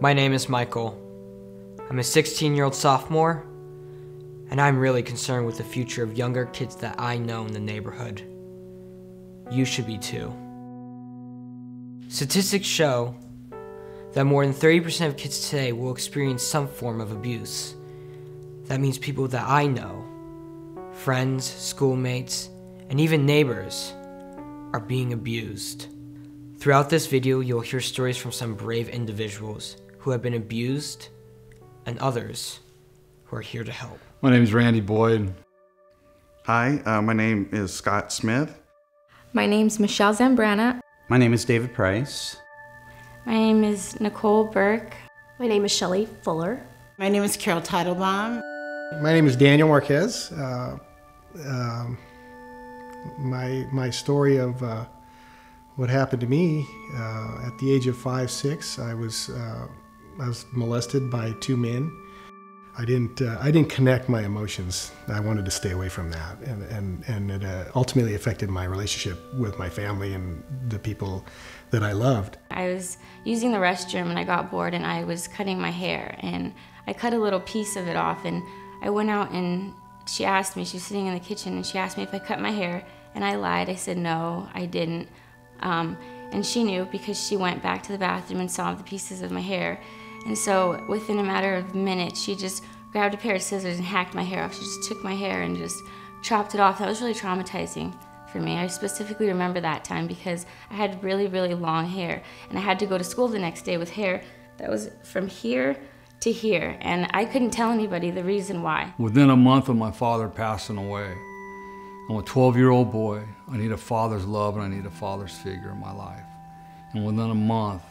My name is Michael. I'm a 16-year-old sophomore, and I'm really concerned with the future of younger kids that I know in the neighborhood. You should be too. Statistics show that more than 30% of kids today will experience some form of abuse. That means people that I know, friends, schoolmates, and even neighbors, are being abused. Throughout this video, you'll hear stories from some brave individuals who have been abused and others who are here to help. My name is Randy Boyd. Hi, my name is Scott Smith. My name's Michelle Zambrana. My name is David Price. My name is Nicole Burke. My name is Shelley Fuller. My name is Carol Teitelbaum. My name is Daniel Marquez. My story of what happened to me at the age of 5, 6, I was molested by 2 men. I didn't connect my emotions. I wanted to stay away from that, and it ultimately affected my relationship with my family and the people that I loved. I was using the restroom and I got bored and I was cutting my hair, and I cut a little piece of it off, and I went out and she asked me, she was sitting in the kitchen, and she asked me if I cut my hair, and I lied. I said no, I didn't. And she knew because she went back to the bathroom and saw the pieces of my hair. And so within a matter of minutes, she just grabbed a pair of scissors and hacked my hair off. She just took my hair and just chopped it off. That was really traumatizing for me. I specifically remember that time because I had really, really long hair, and I had to go to school the next day with hair that was from here to here, and I couldn't tell anybody the reason why. Within a month of my father passing away, I'm a 12-year-old boy. I need a father's love and I need a father's figure in my life. And within a month,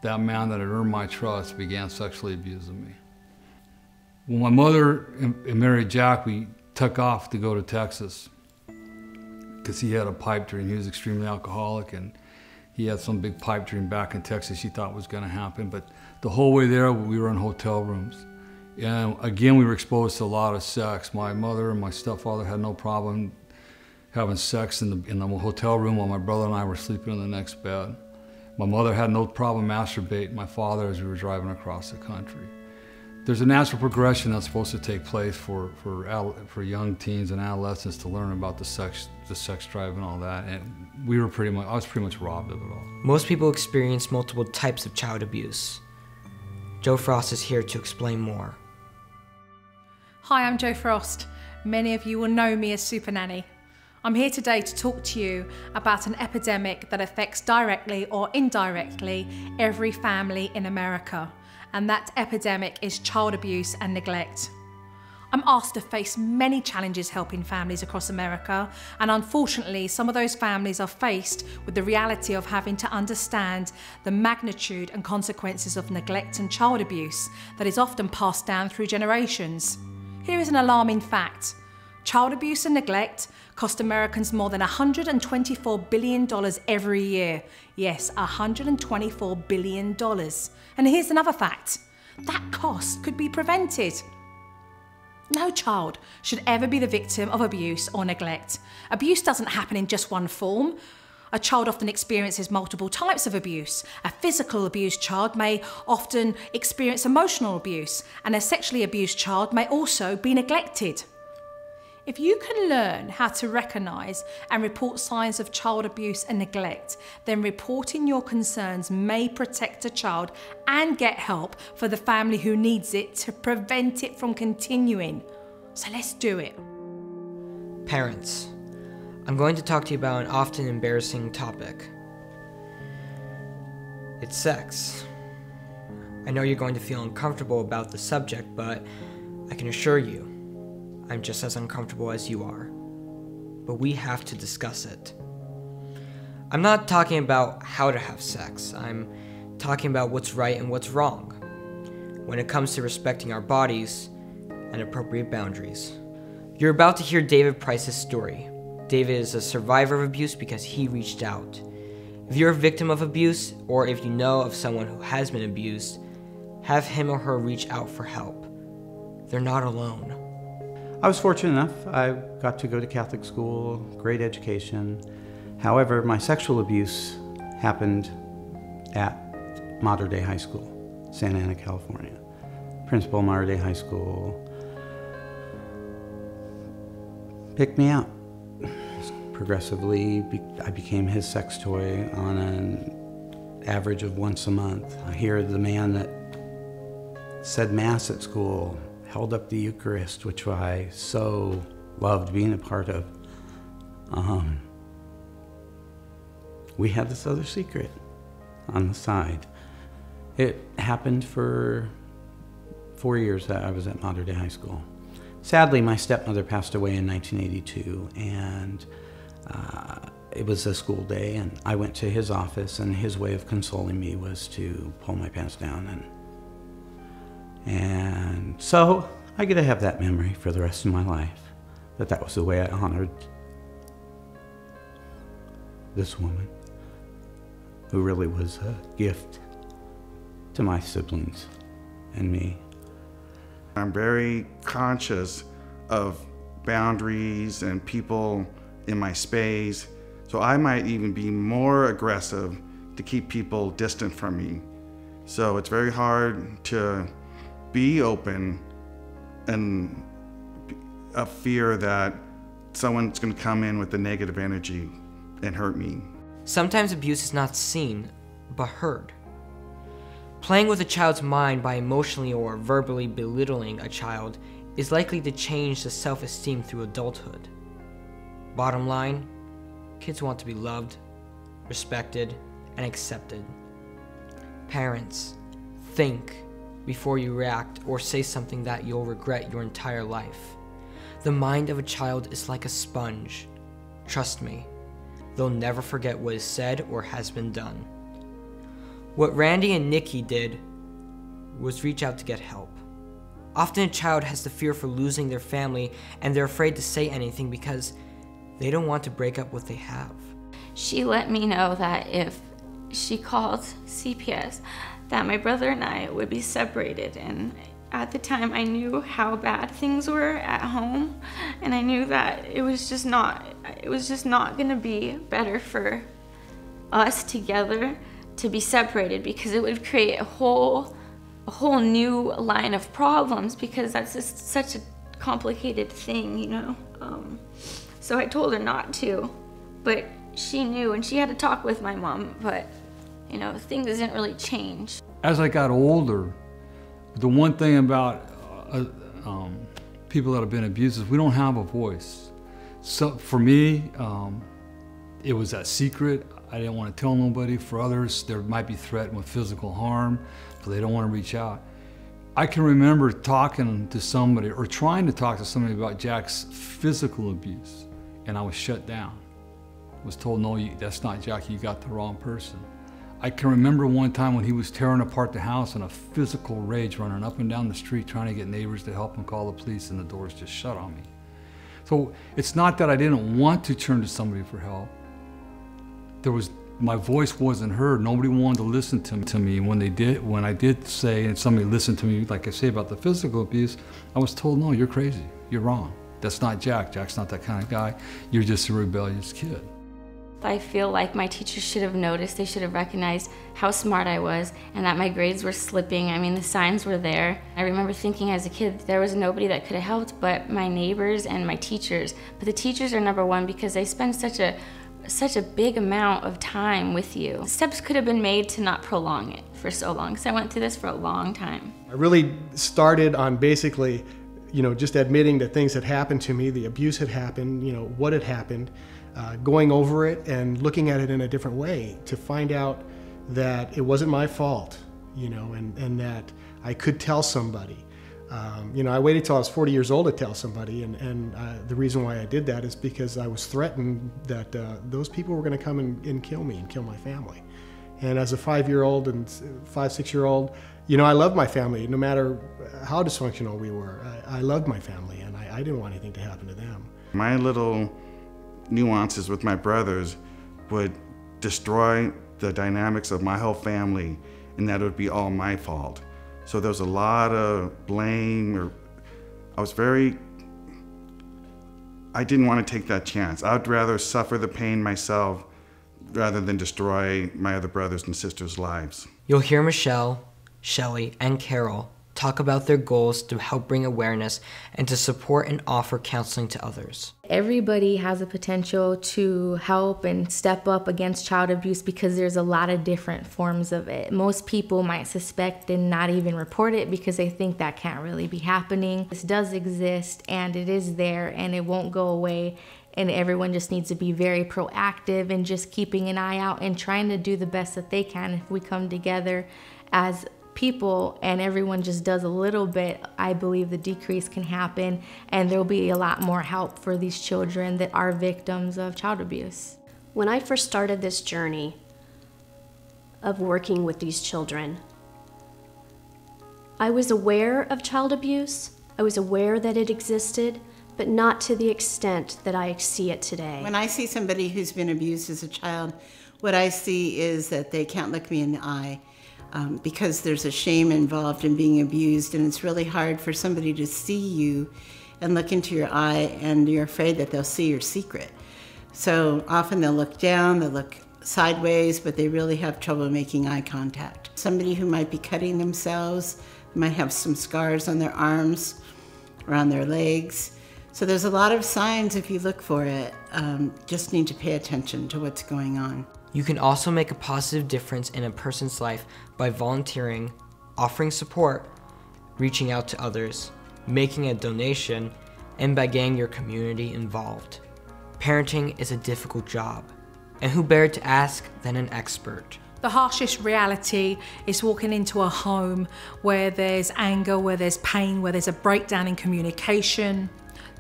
that man that had earned my trust began sexually abusing me. When my mother and married Jack, we took off to go to Texas because he had a pipe dream. He was extremely alcoholic, and he had some big pipe dream back in Texas he thought was gonna happen. But the whole way there, we were in hotel rooms. And again, we were exposed to a lot of sex. My mother and my stepfather had no problem having sex in the hotel room while my brother and I were sleeping in the next bed. My mother had no problem masturbating my father as we were driving across the country. There's a natural progression that's supposed to take place for young teens and adolescents to learn about the sex drive and all that, and I was pretty much robbed of it all. Most people experience multiple types of child abuse. Joe Frost is here to explain more. Hi, I'm Jo Frost. Many of you will know me as SuperNanny. I'm here today to talk to you about an epidemic that affects directly or indirectly every family in America, and that epidemic is child abuse and neglect. I'm asked to face many challenges helping families across America, and unfortunately some of those families are faced with the reality of having to understand the magnitude and consequences of neglect and child abuse that is often passed down through generations. Here is an alarming fact. Child abuse and neglect cost Americans more than $124 billion every year. Yes, $124 billion. And here's another fact. That cost could be prevented. No child should ever be the victim of abuse or neglect. Abuse doesn't happen in just one form. A child often experiences multiple types of abuse. A physical abused child may often experience emotional abuse, and a sexually abused child may also be neglected. If you can learn how to recognise and report signs of child abuse and neglect, then reporting your concerns may protect a child and get help for the family who needs it to prevent it from continuing. So let's do it. Parents, I'm going to talk to you about an often embarrassing topic. It's sex. I know you're going to feel uncomfortable about the subject, but I can assure you, I'm just as uncomfortable as you are, but we have to discuss it. I'm not talking about how to have sex. I'm talking about what's right and what's wrong when it comes to respecting our bodies and appropriate boundaries. You're about to hear David Price's story. David is a survivor of abuse because he reached out. If you're a victim of abuse, or if you know of someone who has been abused, have him or her reach out for help. They're not alone. I was fortunate enough. I got to go to Catholic school, great education. However, my sexual abuse happened at Mater Dei High School. Santa Ana, California. Principal of Mater Dei High School picked me up. Progressively, I became his sex toy on an average of once a month. I hear the man that said Mass at school, held up the Eucharist, which I so loved being a part of. We had this other secret on the side. It happened for 4 years that I was at Mater Dei High School. Sadly, my stepmother passed away in 1982, and it was a school day, and I went to his office, and his way of consoling me was to pull my pants down. And so I get to have that memory for the rest of my life, that was the way I honored this woman, who really was a gift to my siblings and me. I'm very conscious of boundaries and people in my space, so I might even be more aggressive to keep people distant from me. So it's very hard to be open and a fear that someone's going to come in with the negative energy and hurt me. Sometimes abuse is not seen, but heard. Playing with a child's mind by emotionally or verbally belittling a child is likely to change the self-esteem through adulthood. Bottom line, kids want to be loved, respected, and accepted. Parents, think before you react or say something that you'll regret your entire life. The mind of a child is like a sponge. Trust me, they'll never forget what is said or has been done. What Randy and Nikki did was reach out to get help. Often a child has the fear for losing their family, and they're afraid to say anything because they don't want to break up what they have. She let me know that if she called CPS, that my brother and I would be separated. And at the time, I knew how bad things were at home, and I knew that it was just not gonna be better for us together to be separated, because it would create a whole new line of problems, because that's just such a complicated thing, you know. So I told her not to, but she knew, and she had to talk with my mom, but you know, things didn't really change. As I got older, the one thing about people that have been abused is we don't have a voice. So for me, it was that secret. I didn't want to tell nobody. For others, they might be threatened with physical harm, so they don't want to reach out. I can remember talking to somebody or trying to talk to somebody about Jack's physical abuse, and I was shut down. I was told, no, that's not Jack, you got the wrong person. I can remember one time when he was tearing apart the house in a physical rage, running up and down the street trying to get neighbors to help him call the police, and the doors just shut on me. So it's not that I didn't want to turn to somebody for help. My voice wasn't heard. Nobody wanted to listen to me. When I did say, and somebody listened to me, like I say about the physical abuse, I was told, no, you're crazy, you're wrong. That's not Jack. Jack's not that kind of guy. You're just a rebellious kid. I feel like my teachers should have noticed. They should have recognized how smart I was and that my grades were slipping. I mean, the signs were there. I remember thinking as a kid, there was nobody that could have helped but my neighbors and my teachers. But the teachers are number one, because they spend such a big amount of time with you. Steps could have been made to not prolong it for so long, because I went through this for a long time. I really started on basically, you know, just admitting that things had happened to me, the abuse had happened, you know, what had happened, going over it and looking at it in a different way to find out that it wasn't my fault, you know, and that I could tell somebody. You know, I waited till I was 40 years old to tell somebody, and the reason why I did that is because I was threatened that those people were going to come and kill me and kill my family. And as a 5-year-old and 6-year-old, you know, I loved my family. No matter how dysfunctional we were, I loved my family, and I didn't want anything to happen to them. My little nuances with my brothers would destroy the dynamics of my whole family, and that would be all my fault. So there was a lot of blame, I didn't want to take that chance. I'd rather suffer the pain myself rather than destroy my other brothers and sisters' lives. You'll hear Michelle, Shelley, and Carol talk about their goals to help bring awareness and to support and offer counseling to others. Everybody has a potential to help and step up against child abuse because there's a lot of different forms of it. Most people might suspect and not even report it because they think that can't really be happening. This does exist and it is there and it won't go away, and everyone just needs to be very proactive and just keeping an eye out and trying to do the best that they can. If we come together as people and everyone just does a little bit, I believe the decrease can happen and there'll be a lot more help for these children that are victims of child abuse. When I first started this journey of working with these children, I was aware of child abuse. I was aware that it existed, but not to the extent that I see it today. When I see somebody who's been abused as a child, what I see is that they can't look me in the eye. Because there's a shame involved in being abused, and it's really hard for somebody to see you and look into your eye, and you're afraid that they'll see your secret. So often they'll look down, they'll look sideways, but they really have trouble making eye contact. Somebody who might be cutting themselves might have some scars on their arms or on their legs. So there's a lot of signs if you look for it. Just need to pay attention to what's going on. You can also make a positive difference in a person's life by volunteering, offering support, reaching out to others, making a donation, and by getting your community involved. Parenting is a difficult job, and who better to ask than an expert? The harshest reality is walking into a home where there's anger, where there's pain, where there's a breakdown in communication,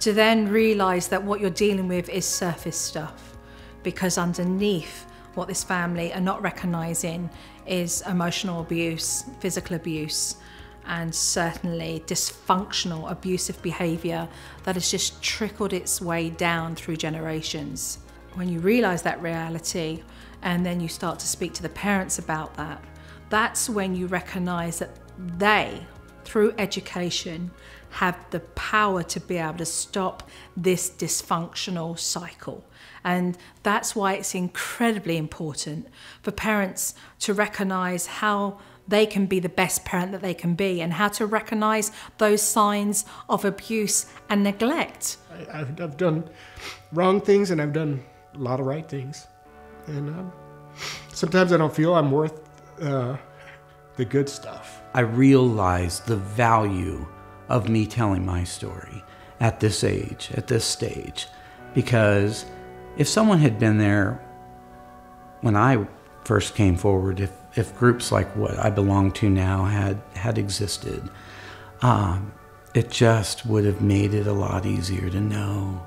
to then realize that what you're dealing with is surface stuff, because underneath what this family are not recognizing is emotional abuse, physical abuse, and certainly dysfunctional, abusive behavior that has just trickled its way down through generations. When you realize that reality and then you start to speak to the parents about that, that's when you recognize that they, through education, have the power to be able to stop this dysfunctional cycle. And that's why it's incredibly important for parents to recognize how they can be the best parent that they can be and how to recognize those signs of abuse and neglect. I've done wrong things and I've done a lot of right things. And sometimes I don't feel I'm worth the good stuff. I realized the value of me telling my story at this age, at this stage, because if someone had been there when I first came forward, if groups like what I belong to now had existed, it just would have made it a lot easier to know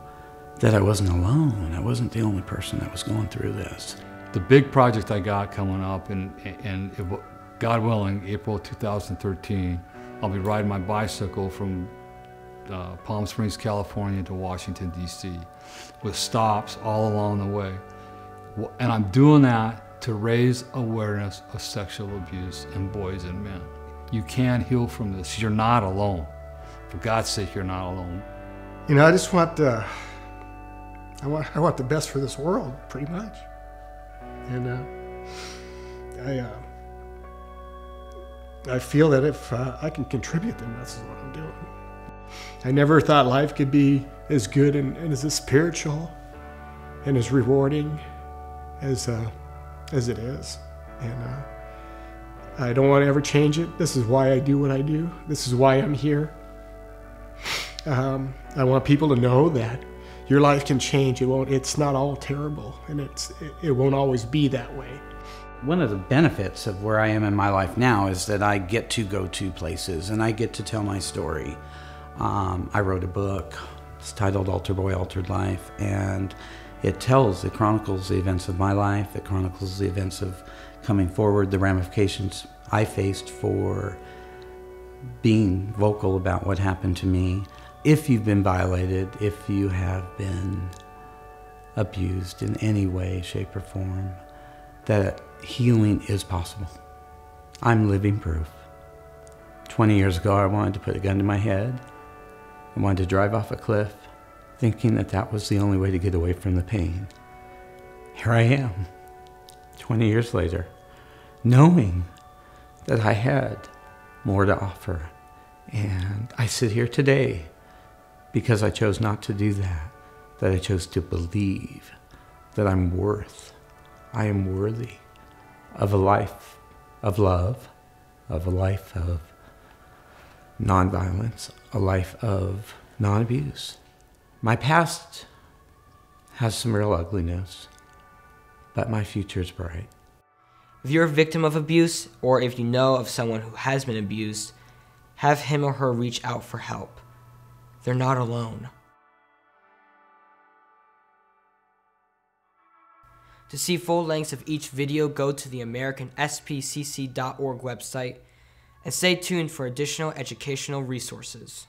that I wasn't alone. I wasn't the only person that was going through this. The big project I got coming up, and God willing, April 2013, I'll be riding my bicycle from Palm Springs, California to Washington, D.C. with stops all along the way. And I'm doing that to raise awareness of sexual abuse in boys and men. You can heal from this. You're not alone. For God's sake, you're not alone. You know, I just want I want the best for this world, pretty much. And I feel that if I can contribute, then that's what I'm doing. I never thought life could be as good and as spiritual and as rewarding as it is. And I don't want to ever change it. This is why I do what I do. This is why I'm here. I want people to know that your life can change. It's not all terrible, and it won't always be that way. One of the benefits of where I am in my life now is that I get to go to places and I get to tell my story. I wrote a book. It's titled Altar Boy, Altered Life, and it chronicles the events of my life. It chronicles the events of coming forward, the ramifications I faced for being vocal about what happened to me. If you've been violated, if you have been abused in any way, shape, or form, that healing is possible. I'm living proof. 20 years ago, I wanted to put a gun to my head. I wanted to drive off a cliff, thinking that that was the only way to get away from the pain. Here I am, 20 years later, knowing that I had more to offer. And I sit here today because I chose not to do that, that I chose to believe that I am worthy of a life of love, of a life of nonviolence, a life of non-abuse. My past has some real ugliness, but my future is bright. If you're a victim of abuse, or if you know of someone who has been abused, have him or her reach out for help. They're not alone. To see full lengths of each video, go to the AmericanSPCC.org website and stay tuned for additional educational resources.